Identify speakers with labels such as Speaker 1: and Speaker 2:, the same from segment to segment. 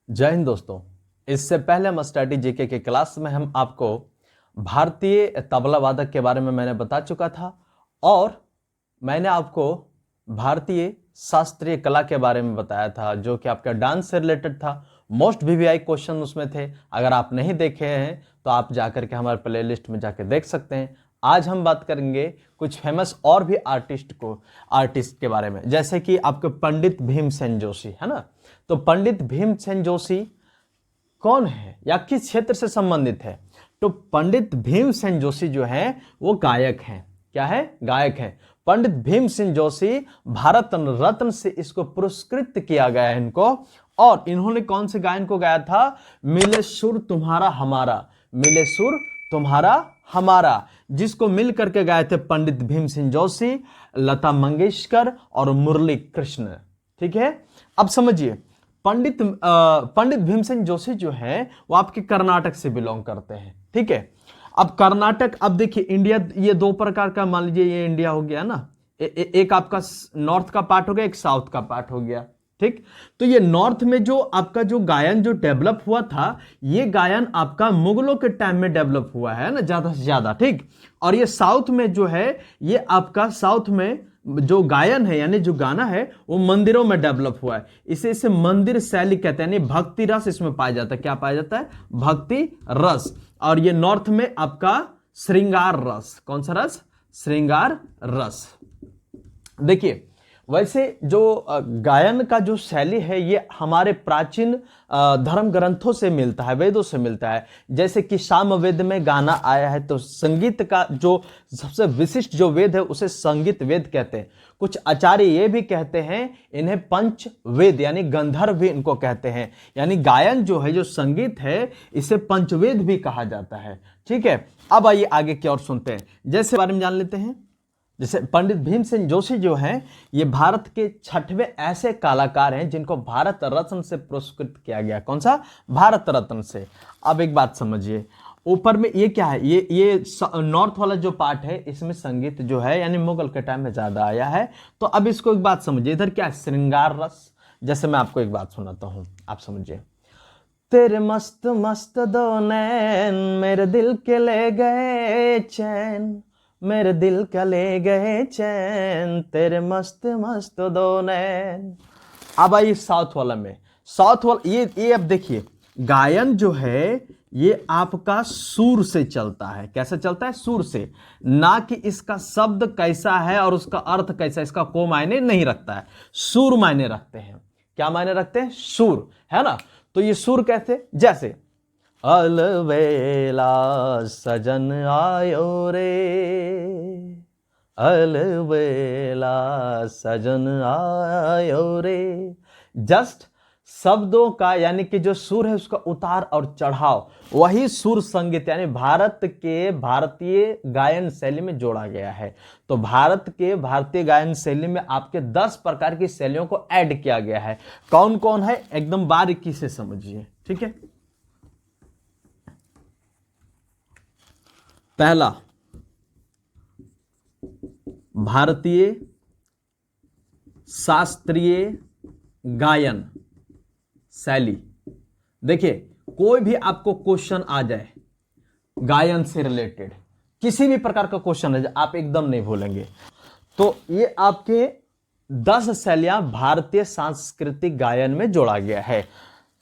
Speaker 1: जय हिंद दोस्तों। इससे पहले हम स्टडी जीके के क्लास में हम आपको भारतीय तबला वादक के बारे में मैंने बता चुका था और मैंने आपको भारतीय शास्त्रीय कला के बारे में बताया था जो कि आपका डांस से रिलेटेड था। मोस्ट वीवीआई क्वेश्चन उसमें थे। अगर आप नहीं देखे हैं तो आप जाकर के हमारे प्लेलिस्ट में जाकर देख सकते हैं। आज हम बात करेंगे कुछ फेमस और भी आर्टिस्ट के बारे में, जैसे कि आपके पंडित भीमसेन जोशी है ना। तो पंडित भीमसेन जोशी कौन है या किस क्षेत्र से संबंधित है? तो पंडित भीमसेन जोशी जो है वो गायक हैं। क्या है? गायक हैं। पंडित भीमसेन जोशी भारत रत्न से इसको पुरस्कृत किया गया है इनको। और इन्होंने कौन से गायन को गाया था? मिले सुर तुम्हारा हमारा, मिले सुर तुम्हारा हमारा, जिसको मिल करके गाए थे पंडित भीमसेन जोशी, लता मंगेशकर और मुरली कृष्ण। ठीक है, अब समझिए पंडित भीमसेन जोशी जो है वो आपके कर्नाटक से बिलोंग करते हैं। ठीक है, अब कर्नाटक, अब देखिए इंडिया ये दो प्रकार का, मान लीजिए ये इंडिया हो गया ना, एक आपका नॉर्थ का पार्ट हो गया, एक साउथ का पार्ट हो गया। ठीक, तो ये नॉर्थ में जो आपका जो गायन जो डेवलप हुआ था, ये गायन आपका मुगलों के टाइम में डेवलप हुआ है ना, ज्यादा से ज्यादा। ठीक, और ये साउथ में जो है, ये आपका साउथ में जो गायन है यानी जो गाना है वो मंदिरों में डेवलप हुआ है। इसे मंदिर शैली कहते हैं, यानी भक्ति रस इसमें पाया जाता है। क्या पाया जाता है? भक्ति रस। और ये नॉर्थ में आपका श्रृंगार रस। कौन सा रस? श्रृंगार रस। देखिए, वैसे जो गायन का जो शैली है ये हमारे प्राचीन धर्म ग्रंथों से मिलता है, वेदों से मिलता है। जैसे कि सामवेद में गाना आया है, तो संगीत का जो सबसे विशिष्ट जो वेद है उसे संगीत वेद कहते हैं। कुछ आचार्य ये भी कहते हैं इन्हें पंच वेद यानी गंधर्व भी इनको कहते हैं। यानी गायन जो है, जो संगीत है, इसे पंचवेद भी कहा जाता है। ठीक है, अब आइए आगे की ओर सुनते हैं। जैसे बारे में जान लेते हैं, जैसे पंडित भीमसेन जोशी जो हैं, ये भारत के 6वें ऐसे कलाकार हैं जिनको भारत रत्न से पुरस्कृत किया गया। कौन सा? भारत रत्न से। अब एक बात समझिए, ऊपर में ये क्या है? ये नॉर्थ वाला जो पार्ट है, इसमें संगीत जो है यानी मुगल के टाइम में ज्यादा आया है। तो अब इसको एक बात समझिए, इधर क्या है? श्रृंगार रस। जैसे मैं आपको एक बात सुनाता हूं, आप समझिए। तेरे मस्त मस्त दो नैन मेरे दिल के ले गए चैन, मेरे दिल का ले गए चैन, तेरे मस्त मस्त दो नैन। अब आइए साउथ वाला में। साउथ वाला ये अब देखिए, गायन जो है ये आपका सुर से चलता है। कैसे चलता है? सुर से। ना कि इसका शब्द कैसा है और उसका अर्थ कैसा है, इसका कोई मायने नहीं रखता है। सुर मायने रखते हैं। क्या मायने रखते हैं? सुर, है ना। तो ये सुर कैसे? जैसे अलवेला सजन आयो रे, अलवेला सजन आयो रे। जस्ट शब्दों का यानी कि जो सुर है उसका उतार और चढ़ाव, वही सुर संगीत यानी भारत के भारतीय गायन शैली में जोड़ा गया है। तो भारत के भारतीय गायन शैली में आपके 10 प्रकार की शैलियों को ऐड किया गया है। कौन कौन है? एकदम बारीकी से समझिए। ठीक है, पहला भारतीय शास्त्रीय गायन शैली। देखिए, कोई भी आपको क्वेश्चन आ जाए गायन से रिलेटेड, किसी भी प्रकार का क्वेश्चन है, आप एकदम नहीं भूलेंगे। तो ये आपके 10 शैलियां भारतीय सांस्कृतिक गायन में जोड़ा गया है।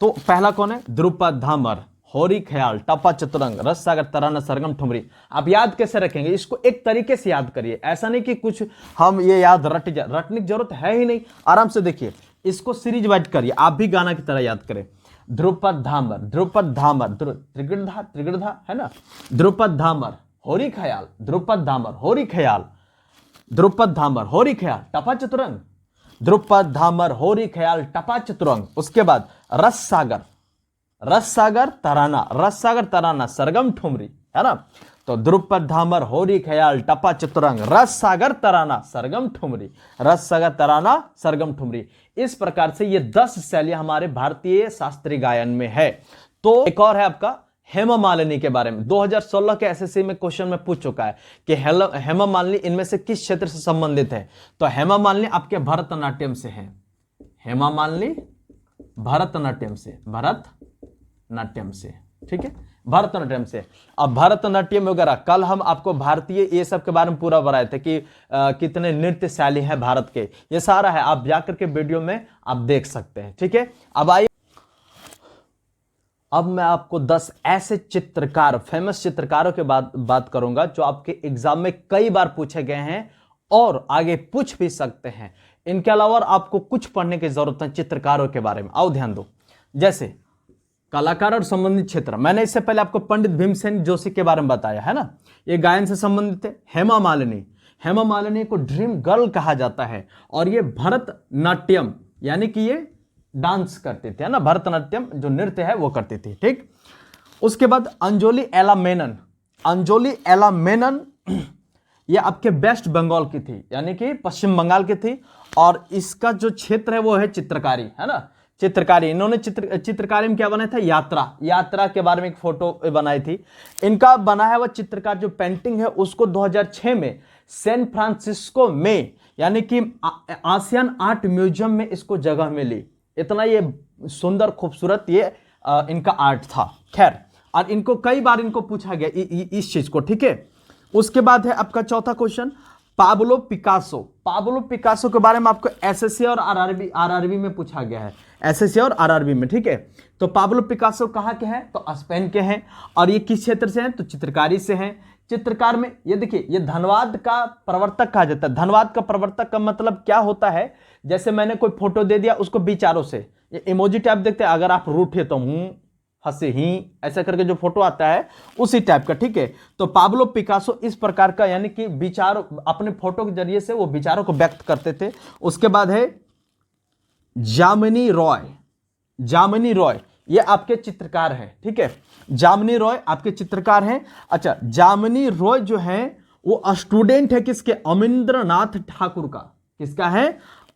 Speaker 1: तो पहला कौन है? ध्रुपद, धामर, होरी ख्याल, टप्पा, चतुरंग, रस सागर, तराना, सरगम, ठुमरी। आप याद कैसे रखेंगे? इसको एक तरीके से याद करिए, ऐसा नहीं कि कुछ हम ये याद रटने की जरूरत है ही नहीं। आराम से देखिए, इसको सीरीज वाइज करिए, आप भी गाना की तरह याद करें। ध्रुपद धामर, ध्रुपद धामर, त्रिगृधा, त्रिगृधा है ना, ध्रुपद धामर, होरी ख्याल, ध्रुपद धामर, होरी ख्याल, ध्रुपद धामर, होरी ख्याल, टपा चतुरंग, ध्रुपद धामर, होरी ख्याल, टपा चतुरंग। उसके बाद रस सागर, रस सागर तराना, रस सागर तराना, सरगम ठुमरी, है ना। तो ध्रुपद धामर, होरी ख्याल, टपा चतुरंग, रस सागर तराना, सरगम ठुमरी, रस सागर तराना, सरगम ठुमरी। इस प्रकार से ये 10 शैलियां हमारे भारतीय शास्त्रीय गायन में है। तो एक और है आपका हेमा मालिनी के बारे में। 2016 के एसएससी में क्वेश्चन में पूछ चुका है कि हेमा मालिनी इनमें से किस क्षेत्र से संबंधित है? तो हेमा मालिनी आपके भरतनाट्यम से है। हेमा मालिनी भरतनाट्यम से, भरतनाट्यम से, ठीक है, भरतनाट्यम से। अब भरतनाट्यम वगैरह कल हम आपको भारतीय ये सब के बारे में पूरा बताए थे कि कितने नृत्य शैली है भारत के, ये सारा है, आप जाकर के वीडियो में आप देख सकते हैं, ठीक है। अब आइए, अब मैं आपको 10 ऐसे चित्रकार, फेमस चित्रकारों के बात करूंगा जो आपके एग्जाम में कई बार पूछे गए हैं और आगे पूछ भी सकते हैं। इनके अलावा आपको कुछ पढ़ने की जरूरत है चित्रकारों के बारे में। आओ ध्यान दो, जैसे कलाकार और संबंधित क्षेत्र, मैंने इससे पहले आपको पंडित भीमसेन जोशी के बारे में बताया है ना, ये गायन से संबंधित है। हेमा मालिनी, हेमा मालिनी को ड्रीम गर्ल कहा जाता है और ये भरतनाट्यम यानी कि ये डांस करते थे, है ना, भरतनाट्यम जो नृत्य है वो करती थी, ठीक। उसके बाद अंजोली एला मेनन, अंजोली एला मेनन ये आपके वेस्ट बंगाल की थी, यानी कि पश्चिम बंगाल की थी, और इसका जो क्षेत्र है वो है चित्रकारी, है ना, चित्रकारी। इन्होंने चित्रकारी में क्या बनाया था, यात्रा, यात्रा के बारे में एक फोटो बनाई थी। इनका बनाया हुआ चित्रकार जो पेंटिंग है उसको 2006 में सैन फ्रांसिस्को में यानी कि आसियान आर्ट म्यूजियम में इसको जगह मिली। इतना ये सुंदर खूबसूरत ये इनका आर्ट था। खैर, और इनको कई बार इनको पूछा गया इस चीज को, ठीक है। उसके बाद है आपका चौथा question, Pablo Picasso. Pablo Picasso के बारे में आपको एसएससी और आरआरबी में पूछा गया है, एसएससी और आरआरबी में, ठीक है। तो पाब्लो पिकासो कहाँ के हैं, तो स्पेन के हैं, और ये किस क्षेत्र से हैं, तो चित्रकारी से हैं। चित्रकार में ये देखिए, ये धनवाद का प्रवर्तक कहा जाता है। धनवाद का प्रवर्तक का मतलब क्या होता है, जैसे मैंने कोई फोटो दे दिया उसको विचारों से, ये इमोजी टाइप देखते हैं, अगर आप रूठे तो हंसे ही, ऐसा करके जो फोटो आता है उसी टाइप का, ठीक है। तो पाब्लो पिकासो इस प्रकार का, यानी कि विचार, अपने फोटो के जरिए से वो विचारों को व्यक्त करते थे। उसके बाद है जामिनी रॉय, जामिनी रॉय ये आपके चित्रकार हैं, ठीक है। जामिनी रॉय आपके चित्रकार हैं। अच्छा, जामिनी रॉय जो है वो स्टूडेंट है किसके, अविंद्रनाथ ठाकुर का। किसका है,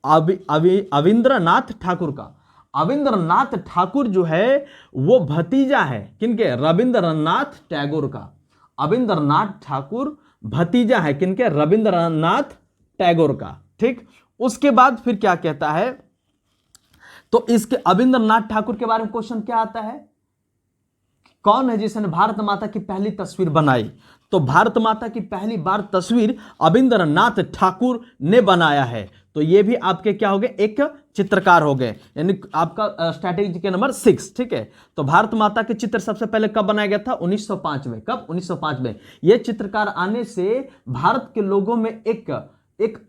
Speaker 1: अविंद्रनाथ ठाकुर का। अविंद्रनाथ ठाकुर जो है वो भतीजा है किनके, रविंद्रनाथ टैगोर का। अविंद्रनाथ ठाकुर भतीजा है किनके, रविंद्रनाथ टैगोर का, ठीक। उसके बाद फिर क्या कहता है, तो इसके अविंद्रनाथ ठाकुर के बारे में क्वेश्चन क्या आता है, कौन है जिसने भारत माता की पहली तस्वीर बनाई, तो भारत माता की पहली बार तस्वीर अविंद्रनाथ ठाकुर ने बनाया है। तो ये भी आपके क्या हो गए, एक चित्रकार हो गए, यानी आपका स्ट्रैटेजी के नंबर 6, ठीक है। तो भारत माता के चित्र सबसे पहले कब बनाया गया था, 1905 में। कब, 1905 में। ये चित्रकार आने से भारत के लोगों में एक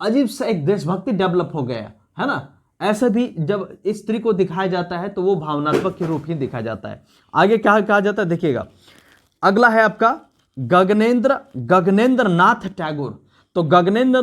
Speaker 1: अजीब सा एक देशभक्ति डेवलप हो गया, है ना। ऐसे भी जब स्त्री को दिखाया जाता है तो वो भावनात्मक के रूप ही दिखाया जाता है। आगे क्या कहा जाता है देखिएगा। अगला है आपका गगनेंद्र नाथ टैगोर। तो गगनेंद्र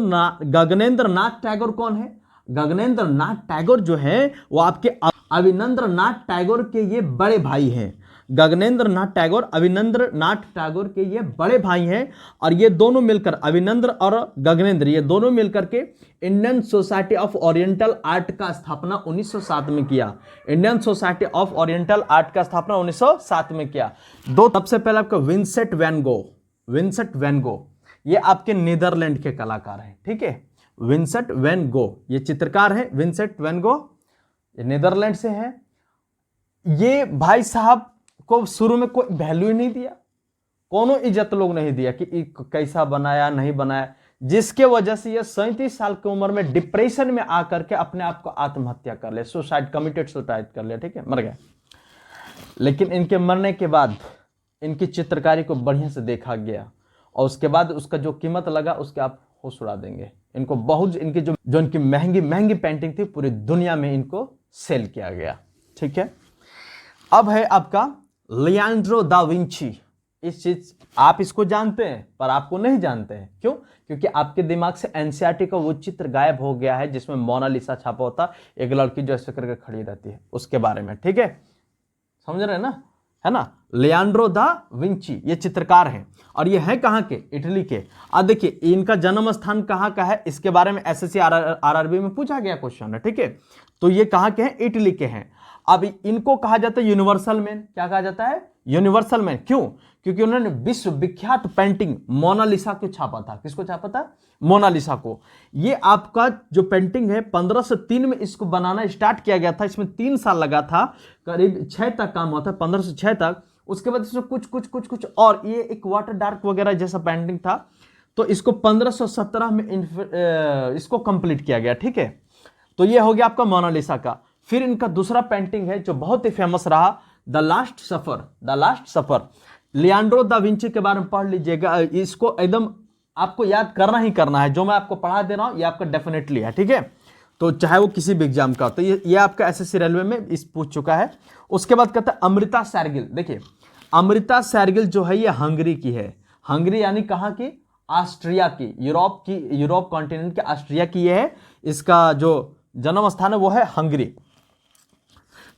Speaker 1: नाथ टैगोर कौन है, गगनेंद्र नाथ टैगोर जो है वो आपके अविनंद्र नाथ टैगोर के ये बड़े भाई हैं। गगनेंद्र नाथ टैगोर अविनंद्र नाथ टैगोर के ये बड़े भाई हैं, और ये दोनों मिलकर, अविनंद्र और गगनेंद्र, ये दोनों मिलकर के Indian society of oriental art का स्थापना 1907 में किया। Indian society of oriental art का स्थापना 1907 में किया। सबसे पहले आपका विंसेंट वैन गो, विंसेंट वैन गो ये आपके नीदरलैंड के कलाकार हैं, ठीक है। विंसेंट वैन गो ये चित्रकार है, विंसेंट वैन गो ये नीदरलैंड से है। ये भाई साहब को शुरू में कोई वैल्यू ही नहीं दिया, कोनो इज्जत लोग नहीं दिया कि कैसा बनाया नहीं बनाया, जिसके वजह से ये 37 साल की उम्र में डिप्रेशन में आकर के अपने आप को आत्महत्या कर ले, सुसाइड, कमिटेड सुसाइड कर ले, ठीक है, मर गया। लेकिन इनके मरने के बाद इनकी चित्रकारी को बढ़िया से देखा गया, और उसके बाद उसका जो कीमत लगा उसके आप होश उड़ा देंगे। इनको बहुत, इनकी जो इनकी महंगी महंगी पेंटिंग थी पूरी दुनिया में इनको सेल किया गया, ठीक है। अब है आपका लियांड्रो दा विंची। इस चीज आप इसको जानते हैं पर आपको नहीं जानते हैं, क्यों, क्योंकि आपके दिमाग से एनसीईआरटी का वो चित्र गायब हो गया है जिसमें मोनालिसा छापा होता, एक लड़की जो ऐसे करके खड़ी रहती है, उसके बारे में, ठीक है, समझ रहे हैं ना, है ना। लियांड्रो दा विंची ये चित्रकार हैं, और ये है कहाँ के, इटली के। अब देखिए इनका जन्म स्थान कहाँ का है, इसके बारे में एसएससी आरआरबी में पूछा गया क्वेश्चन है, ठीक है। तो ये कहाँ के हैं, इटली के हैं। अब इनको कहा जाता है यूनिवर्सल मैन। क्या कहा जाता है? Universal man. क्यों? क्योंकि उन्होंने विश्व विख्यात पेंटिंग मोनालिसा को छापा था। किसको छापा था? मोनालिसा को। ये आपका जो पेंटिंग है 1503 में इसको बनाना स्टार्ट किया गया था। इसमें 3 साल लगा था, करीब 6 तक काम हुआ था, 15 से 6 तक। उसके बाद इसमें कुछ और ये एक वाटर डार्क वगैरह जैसा पेंटिंग था, तो इसको 1517 में इसको कंप्लीट किया गया। ठीक है, तो ये हो गया आपका मोनालिसा का। फिर इनका दूसरा पेंटिंग है जो बहुत ही फेमस रहा, the last supper. The last supper Leonardo da Vinci के बारे में पढ़ लीजिएगा। इसको एकदम आपको याद करना ही करना है। जो मैं आपको पढ़ा दे रहा हूं ये आपका डेफिनेटली है। ठीक है, तो चाहे वो किसी भी एग्जाम का, तो ये आपका एसएससी रेलवे में इस पूछ चुका है। उसके बाद कहता है अमृता शेरगिल। देखिए अमृता शेरगिल जो है ये हंगरी की है। हंगरी यानी कहाँ की? ऑस्ट्रिया की, यूरोप कॉन्टिनेंट के ऑस्ट्रिया की ये है। इसका जो जन्म स्थान है वो है हंगरी।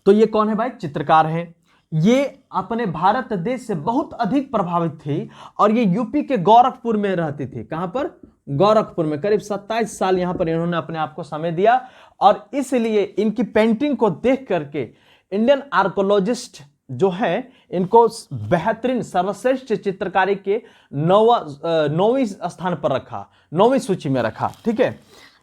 Speaker 1: तो ये कौन है भाई? चित्रकार है। ये अपने भारत देश से बहुत अधिक प्रभावित थी और ये यूपी के गोरखपुर में रहती थी। कहां पर? गोरखपुर में। करीब 27 साल यहां पर इन्होंने अपने आप को समय दिया और इसलिए इनकी पेंटिंग को देख करके इंडियन आर्कोलॉजिस्ट जो है इनको बेहतरीन सर्वश्रेष्ठ चित्रकारी के 9वीं स्थान पर रखा, 9वीं सूची में रखा। ठीक है,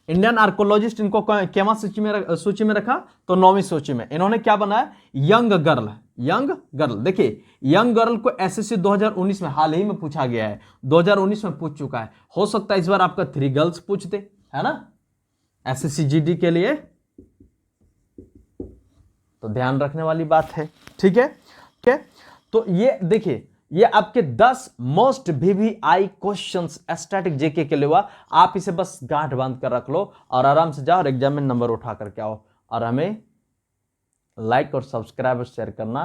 Speaker 1: इंडियन आर्कोलॉजिस्ट इनको केमा सूची में रखा? तो 9वीं सूची में। इन्होंने क्या बनाया? Young girl. यंग गर्ल, देखिए यंग गर्ल को एसएससी 2019 में हाल ही में पूछा गया है, 2019 में पूछ चुका है। हो सकता है इस बार आपका 3 गर्ल्स पूछ दे, है ना, एसएससी जीडी के लिए, तो ध्यान रखने वाली बात है। ठीक है, ठीक है। तो ये देखिए ये आपके 10 मोस्ट वीवीआई क्वेश्चंस स्टैटिक जेके के लिए हुआ। आप इसे बस गांठ बांध कर रख लो और आराम से जाओ और एग्जाम में नंबर उठा करके आओ। और हमें लाइक और सब्सक्राइब और शेयर करना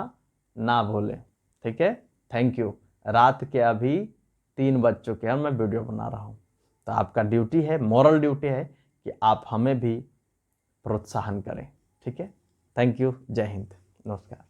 Speaker 1: ना भूलें। ठीक है, थैंक यू। रात के अभी 3 बज चुके हैं, मैं वीडियो बना रहा हूं, तो आपका ड्यूटी है, मॉरल ड्यूटी है कि आप हमें भी प्रोत्साहन करें। ठीक है, थैंक यू। जय हिंद, नमस्कार।